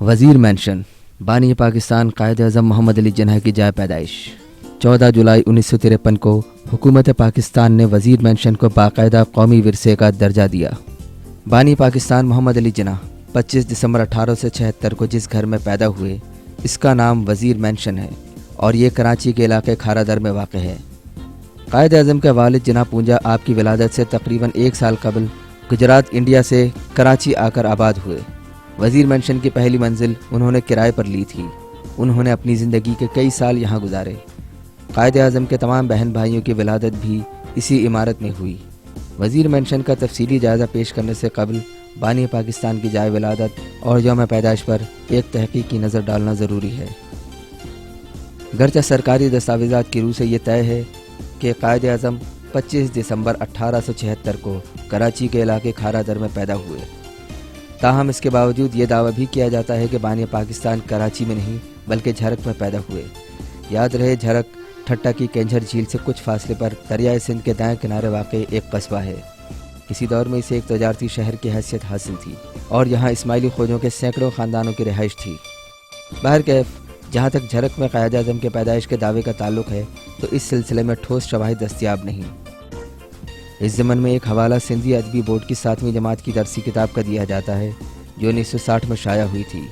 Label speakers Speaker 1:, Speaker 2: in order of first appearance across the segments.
Speaker 1: वज़ीर मेंशन बानी पाकिस्तान कायद अज़म मोहम्मद अली जिन्ना की जाए पैदाइश 14 जुलाई 1953 को हुकूमत पाकिस्तान ने वज़ीर मेंशन को बाकायदा कौमी विरसे का दर्जा दिया। बानी पाकिस्तान मोहम्मद अली जिन्ना 25 दिसंबर 1876 को जिस घर में पैदा हुए इसका नाम वज़ीर मेंशन है और ये कराची के इलाके खारादर में वाक़ है। कायद अज़म के वालिद जिन्ना पूंजा आपकी विलादत से तकरीबन 1 साल कबल गुजरात इंडिया से कराची आकर आबाद हुए। वज़ीर मेंशन की पहली मंजिल उन्होंने किराए पर ली थी। उन्होंने अपनी ज़िंदगी के कई साल यहाँ गुजारे। कायद आज़म के तमाम बहन भाइयों की विलादत भी इसी इमारत में हुई। वज़ीर मेंशन का तफसीली जायज़ा पेश करने से कबल बानी पाकिस्तान की जाए विलादत और यौम पैदाइश पर एक तहक़ीक़ की नज़र डालना ज़रूरी है। गरचा सरकारी दस्तावेज़ात की रूह से ये तय है कि कायद आज़म 25 दिसंबर 1876 को कराची के इलाके खारादर में पैदा हुए। ताहम इसके बावजूद ये दावा भी किया जाता है कि बानी पाकिस्तान कराची में नहीं बल्कि झरक में पैदा हुए। याद रहे झरक ठट्टा की केंझर झील से कुछ फासले पर दरियाए सिंध के दाएं किनारे वाक़े एक कस्बा है। किसी दौर में इसे एक तजारती शहर की हैसियत हासिल थी और यहाँ इस्माइली खोजों के सैकड़ों ख़ानदानों की रिहाइश थी। बहरकैफ जहाँ तक झरक में कायद आज़म के पैदाइश के दावे का ताल्लुक़ है तो इस सिलसिले में ठोस शवाहिद दस्तियाब नहीं। इस ज़मन में एक हवाला सिंधी अदबी बोर्ड की 7वीं जमात की दरसी किताब का दिया जाता है जो 1960 में शाया हुई थी।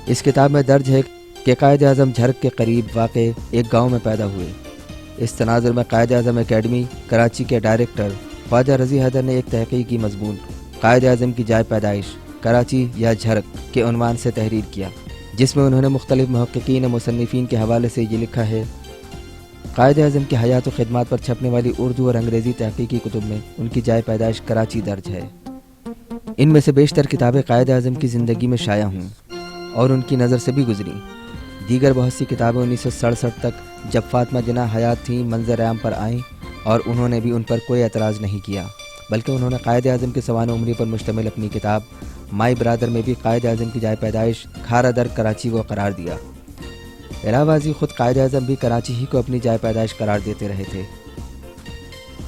Speaker 1: इस किताब में दर्ज है कि कायद आज़म झरक के करीब वाक़े एक गांव में पैदा हुए। इस तनाज़ुर में कायद आज़म एकेडमी कराची के डायरेक्टर ख्वाजा रज़ी हैदर ने एक तहक़ीक़ी मज़मून कायद आज़म की जाए पैदाइश कराची या झरक के उन्वान से तहरीर किया, जिसमें उन्होंने मुख्तलिफ मुहक़्क़ीन मुसन्निफ़ीन के हवाले से ये लिखा है। कायद आज़म की हयात व ख़िदमत पर छपने वाली उर्दू और अंग्रेज़ी तहक़ीक़ी कुतुब में उनकी जाए पैदाइश कराची दर्ज है। इनमें से बेशतर किताबें कायद आज़म की ज़िंदगी में शाया हुईं और उनकी नज़र से भी गुजरी। दीगर बहुत सी किताबें 1967 तक जब फातिमा जिन्ना हयात थीं मंज़र आम पर आईं और उन्होंने भी उन पर कोई एतराज़ नहीं किया, बल्कि उन्होंने कायद आज़म के सवान उम्री पर मुश्तमिल अपनी किताब माई ब्रादर में भी कायद आज़म की जाए पैदाइश खारादर कराची को करार दिया। इलावाज़ी ख़ुद कायद आज़म भी कराची ही को अपनी जाए पैदाइश करार देते रहे थे।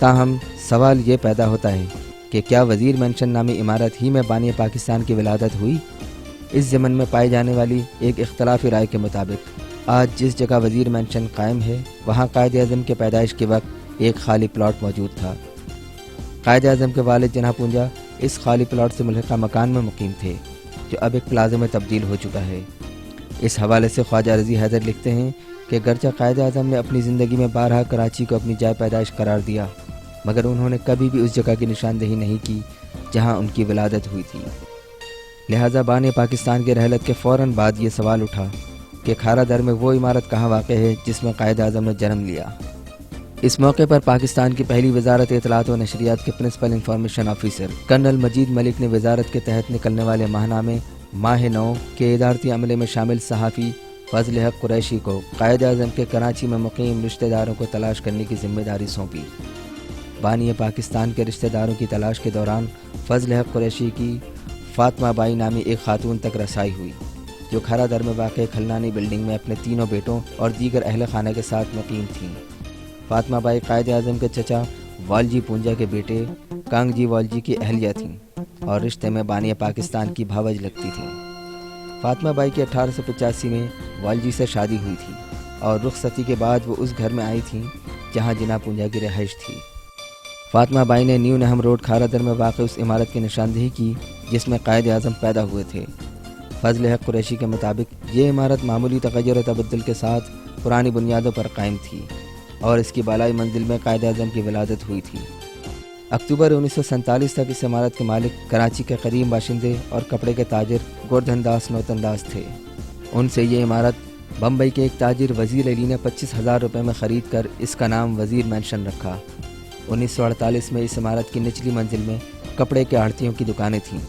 Speaker 1: ताहम सवाल ये पैदा होता है कि क्या वज़ीर मेंशन नामी इमारत ही में बानी पाकिस्तान की विलादत हुई? इस ज़मन में पाई जाने वाली एक इख्तलाफी राय के मुताबिक आज जिस जगह वज़ीर मेंशन कायम है वहाँ कायद आज़म के पैदाइश के वक्त एक खाली प्लॉट मौजूद था। कायद आज़म के वालिद जिन्ना पूंजा इस खाली प्लॉट से मुल्हिका मकान में मुकीम थे जो अब एक प्लाज़ा में तब्दील हो चुका है। इस हवाले से ख्वाजा रज़ी हैदर लिखते हैं कि गरचा कायद आज़म ने अपनी ज़िंदगी में बारहा कराची को अपनी जाए पैदाइश करार दिया, मगर उन्होंने कभी भी उस जगह की निशानदेही नहीं की जहां उनकी विलादत हुई थी। लिहाजा बानी पाकिस्तान के रहलत के फ़ौरन बाद ये सवाल उठा कि खारादर में वो इमारत कहाँ वाक़ है जिसमें कायद आज़म ने जन्म लिया। इस मौके पर पाकिस्तान की पहली वजारत इत्तलात व नशरियात के प्रिंसिपल इंफॉर्मेशन ऑफिसर कर्नल मजीद मलिक ने वजारत के तहत निकलने वाले माहनामे माह 9 के इदारती अमले में शामिल सहाफ़ी फजल हक कुरैशी को कायद आज़म के कराची में मुकीम रिश्तेदारों को तलाश करने की जिम्मेदारी सौंपी। बानी पाकिस्तान के रिश्तेदारों की तलाश के दौरान फजल हक कुरैशी की फातिमा बाई नामी एक खातून तक रसाई हुई जो खारादर में वाक़ खलनानी बिल्डिंग में अपने तीनों बेटों और दीगर अहल खाना के साथ मुकीम थीं। फातिमा बाई कायद आज़म के चचा वालजी पूंजा के बेटे कांगजी वालजी की अहलिया थीं और रिश्ते में बानी पाकिस्तान की भावज लगती थीं। फातिमा बाई की 1885 में वालजी से शादी हुई थी और रुखसती के बाद वो उस घर में आई थीं जहां जिन्ना पूंजा की रिहाइश थी। फातिमा बाई ने न्यू नहम रोड खारादर में वाक़ उस इमारत की निशानदेही की जिसमें कायद आज़म पैदा हुए थे। फजल हक कुरैशी के मुताबिक ये इमारत मामूली तग़य्युर तबद्दुल के साथ पुरानी बुनियादों पर कायम थी और इसकी बालाई मंजिल में कायद आज़म की विलादत हुई थी। अक्टूबर 1947 तक इस इमारत के मालिक कराची के कदीम बाशिंदे और कपड़े के ताजिर गोवर्धन दास नौतनदास थे। उनसे ये इमारत बम्बई के एक ताजिर वज़ीर अली ने 25,000 रुपये में ख़रीद कर इसका नाम वज़ीर मेंशन रखा। 1948 में इस इमारत की निचली मंजिल में कपड़े के आढ़तियों की दुकानें थीं,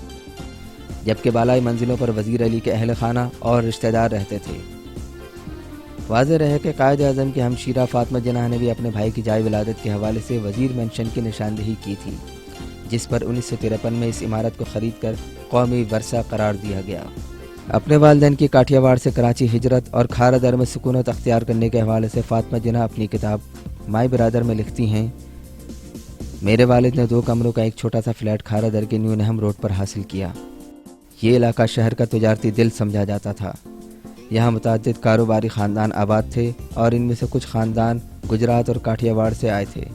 Speaker 1: जबकि बालाई मंजिलों पर वज़ीर अली के अहल खाना और रिश्तेदार रहते थे। वाज़ेह रहे कि कायद आज़म की हमशीरा फातिमा जिन्ना ने भी अपने भाई की जाए विलादत के हवाले से वज़ीर मेंशन की निशानदेही की थी, जिस पर 1953 में इस इमारत को ख़रीद कर कौमी वर्सा करार दिया गया। अपने वालिदैन की काठियावाड़ से कराची हिजरत और खारादर में सुकूनत अख्तियार करने के हवाले से फातिमा जिन्ना अपनी किताब माई ब्रादर में लिखती हैं, मेरे वालिद ने 2 कमरों का एक छोटा सा फ्लैट खारादर के न्यू नहम रोड पर हासिल किया। ये इलाका शहर का तजारती दिल समझा जाता था। यहाँ मुतअद्दिद कारोबारी ख़ानदान आबाद थे और इनमें से कुछ ख़ानदान गुजरात और काठियावाड़ से आए थे।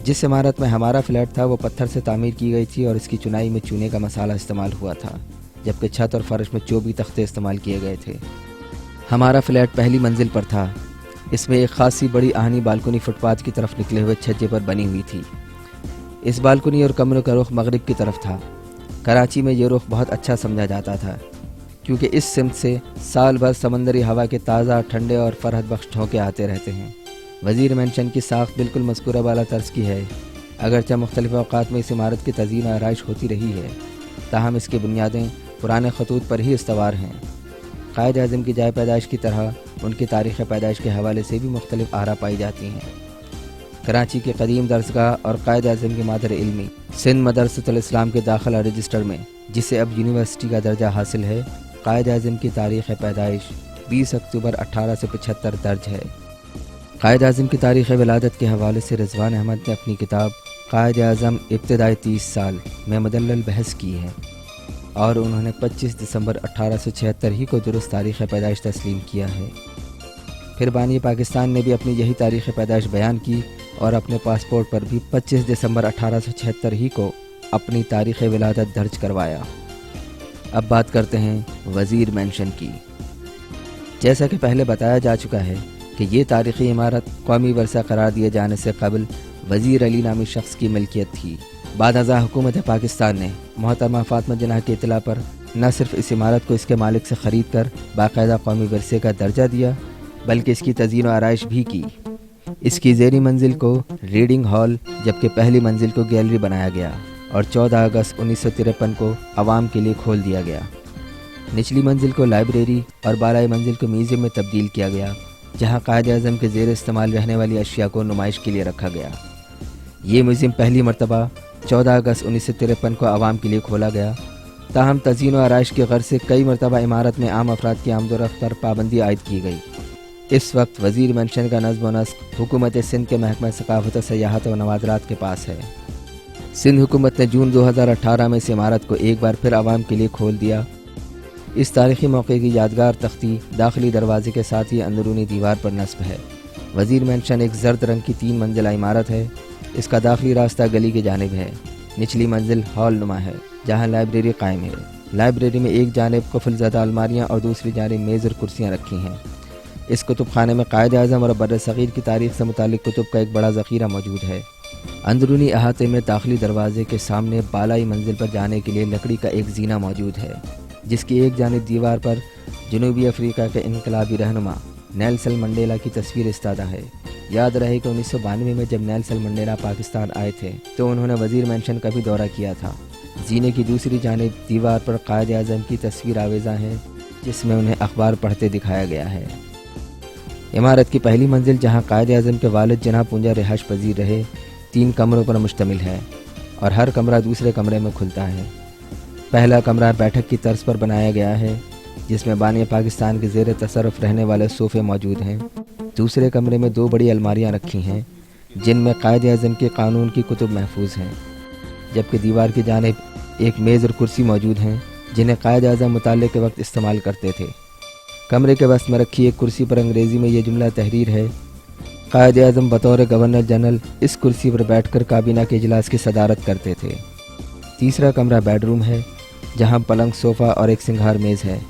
Speaker 1: जिस इमारत में हमारा फ्लैट था वो पत्थर से तामीर की गई थी और इसकी चुनाई में चूने का मसाला इस्तेमाल हुआ था, जबकि छत और फर्श में चोबी तख्ते इस्तेमाल किए गए थे। हमारा फ्लैट पहली मंजिल पर था। इसमें एक खासी बड़ी आहनी बालकनी फुटपाथ की तरफ निकले हुए छज्जे पर बनी हुई थी। इस बालकनी और कमरों का रुख मगरिब की तरफ था। कराची में ये रुख बहुत अच्छा समझा जाता था, क्योंकि इस सिमत से साल भर समंदरी हवा के ताज़ा, ठंडे और फरहत बख्श झोंके आते रहते हैं। वज़ीर मेंशन की साख्त बिल्कुल मज़कूरा वाला तर्ज की है। अगरचे मुख्तलिफ़ औक़ात में इस इमारत की तज़ीन आराइश होती रही है, ताहम इसकी बुनियादें पुराने खतूत पर ही इस्तवार हैं। कायद आज़म की जाए पैदाइश की तरह उनकी तारीख़ पैदाइश के हवाले से भी मुख्तलिफ़ आरा पाई जाती हैं। कराची के कदीम दरसगाह और कायद आज़म की मादर इल्मी सिंध मदरसतुल इस्लाम के दाखिला रजिस्टर में, जिसे अब यूनिवर्सिटी का दर्जा हासिल है, कायद आज़म की तारीख़ पैदाइश 20 अक्टूबर 1875 दर्ज है। कायद आज़म की तारीख़ विलादत के हवाले से रिजवान अहमद ने अपनी किताब कायद आज़म इब्तिदाई 30 साल में मुदल्लल बहस की है और उन्होंने 25 दिसंबर 1876 ही को दुरुस्त तारीख़ पैदाइश तस्लीम किया है। फिर बानी पाकिस्तान ने भी अपनी यही तारीख़ पैदाइश बयान की और अपने पासपोर्ट पर भी 25 दिसंबर 1876 ही को अपनी तारीख़ विलादत दर्ज करवाया। अब बात करते हैं वज़ीर मेंशन की। जैसा कि पहले बताया जा चुका है कि ये तारीख़ी इमारत कौमी वर्सा करार दिए जाने से कबल वज़ीर अली नामी शख्स की मिल्कियत थी। बादअज़ा हुकूमत पाकिस्तान ने मोहतरमा फ़ातिमा जिन्ना की इत्तला पर न सिर्फ इस इमारत को इसके मालिक से ख़रीद कर बाकायदा कौमी वर्से का दर्जा दिया, बल्कि इसकी तज़ीन व आराइश भी की। इसकी ज़ेरी मंजिल को रीडिंग हॉल, जबकि पहली मंजिल को गैलरी बनाया गया और 14 अगस्त 1953 को आवाम के लिए खोल दिया गया। निचली मंजिल को लाइब्रेरी और बालाई मंजिल को म्यूज़ियम में तब्दील किया गया, जहाँ कायद आज़म के ज़ेर इस्तेमाल रहने वाली अशिया को नुमाइश के लिए रखा गया। ये म्यूज़ियम पहली मरतबा 14 अगस्त 1953 को आवाम के लिए खोला गया। ताहम तज़ीन व आराइश के गर्ज से कई मरतबा इमारत में आम अफराद की आमदोरफ्त पर पाबंदी आयद की गई। इस वक्त वज़ीर मेंशन का नज़्म व नस्क हुकूमत सिंध के महकमा सकाफ़त, सयाहत व नवादरात के पास है। सिंध हुकूमत ने जून 2018 में इस इमारत को एक बार फिर आवाम के लिए खोल दिया। इस तारीख़ी मौके की यादगार तख्ती दाखिली दरवाजे के साथ ही अंदरूनी दीवार पर नस्ब है। वज़ीर मेंशन एक जर्द रंग की 3 मंजिला इमारत है। इसका दाखिली रास्ता गली की जानिब है। निचली मंजिल हॉल नुमा है, जहाँ लाइब्रेरी कायम है। लाइब्रेरी में एक जानिब कुफलज़दा अलमारियाँ और दूसरी जानिब मेज़ और कुर्सियाँ रखी हैं। इस कुतुब खाने में कायद आज़म और बर सग़ीर की तारीख़ से मुतालिक कुतुब का एक बड़ा ज़ख़ीरा मौजूद है। अंदरूनी अहाते में दाखिली दरवाजे के सामने बालाई मंजिल पर जाने के लिए लकड़ी का एक जीना मौजूद है, जिसकी एक जानिब दीवार पर जनूबी अफ्रीका के इनकलाबी रहनुमा नेल्सन मंडेला की तस्वीर इस्तादा है। याद रहे कि 1992 में जब नेल्सन मंडेला पाकिस्तान आए थे तो उन्होंने वज़ीर मेंशन का भी दौरा किया था। जीने की दूसरी जानिब दीवार पर कायद आज़म की तस्वीर आवेज़ा है, जिसमें उन्हें अखबार पढ़ते दिखाया गया है। इमारत की पहली मंजिल, जहाँ कायद आज़म के वालिद जनाब पूंजा रिहाइश पजीर रहे, 3 कमरों पर मुश्तमिल है और हर कमरा दूसरे कमरे में खुलता है। पहला कमरा बैठक की तर्ज पर बनाया गया है, जिसमें बानी पाकिस्तान के ज़ेर तसर्रुफ़ रहने वाले सोफ़े मौजूद हैं। दूसरे कमरे में 2 बड़ी अलमारियाँ रखी हैं, जिनमें कायद आज़म के कानून की कुतुब महफूज हैं, जबकि दीवार की जानिब एक मेज़ और कुर्सी मौजूद हैं, जिन्हें कायद आज़म मुताले के वक्त इस्तेमाल करते थे। कमरे के वस्त में रखी एक कुर्सी पर अंग्रेज़ी में यह जुमला तहरीर है, कायद आज़म बतौर गवर्नर जनरल इस कुर्सी पर बैठकर काबीना के इजलास की सदारत करते थे। तीसरा कमरा बेडरूम है, जहाँ पलंग, सोफ़ा और एक सिंगार मेज़ है।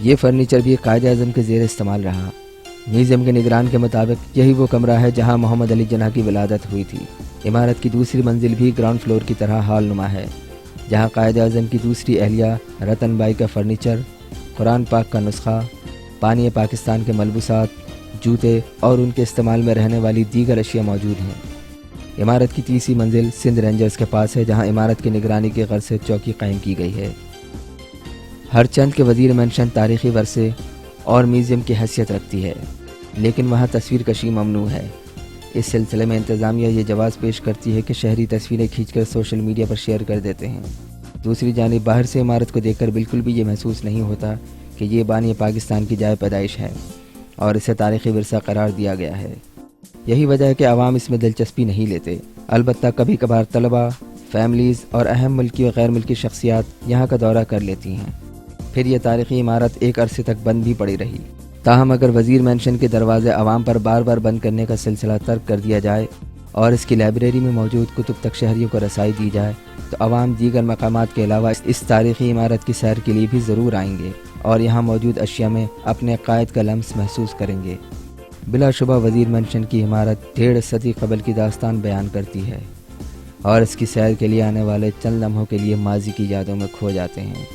Speaker 1: ये फर्नीचर भी कायद आज़म के ज़ेर इस्तेमाल रहा। म्यूज़ियम के निगरान के मुताबिक यही वो कमरा है जहाँ मोहम्मद अली जिन्ना की विलादत हुई थी। इमारत की दूसरी मंजिल भी ग्राउंड फ्लोर की तरह हॉल नुमा है, जहाँ कायद आज़म की दूसरी अहलिया रतन बाई का फर्नीचर, कुरान पाक का नुस्खा, बानी पाकिस्तान के मलबूसात, जूते और उनके इस्तेमाल में रहने वाली दीगर अशिया मौजूद हैं। इमारत की तीसरी मंजिल सिंध रेंजर्स के पास है, जहाँ इमारत की निगरानी के गर्ज से चौकी कायम की गई है। हर चंद के वज़ीर मेंशन तारीख़ी वर्से और म्यूज़ियम की हैसियत रखती है, लेकिन वहाँ तस्वीर कशी ममनू है। इस सिलसिले में इंतज़ामिया ये जवाज़ पेश करती है कि शहरी तस्वीरें खींचकर सोशल मीडिया पर शेयर कर देते हैं। दूसरी जानिब बाहर से इमारत को देखकर बिल्कुल भी ये महसूस नहीं होता कि ये बानी पाकिस्तान की जाए पैदाइश है और इसे तारीख़ी विरसा करार दिया गया है। यही वजह है कि आवाम इसमें दिलचस्पी नहीं लेते। अलबत्ता कभी कभार तलबा, فیملیز اور اہم ملکی و غیر ملکی شخصیات یہاں کا دورہ کر لیتی ہیں۔ پھر یہ تاریخی عمارت ایک عرصے تک بند بھی پڑی رہی، تاہم اگر وزیر مینشن کے دروازے عوام پر بار بار بند کرنے کا سلسلہ ترک کر دیا جائے اور اس کی لائبریری میں موجود کتب تک شہریوں کو رسائی دی جائے تو عوام دیگر مقامات کے علاوہ اس تاریخی عمارت کی سیر کے لیے بھی ضرور آئیں گے اور یہاں موجود اشیاء میں اپنے قائد کا لمس محسوس کریں گے۔ بلا شبہ وزیر مینشن کی عمارت 1.5 صدی قبل کی داستان بیان کرتی ہے اور اس کی سیر کے لیے آنے والے چند لمحوں کے لیے ماضی کی یادوں میں کھو جاتے ہیں۔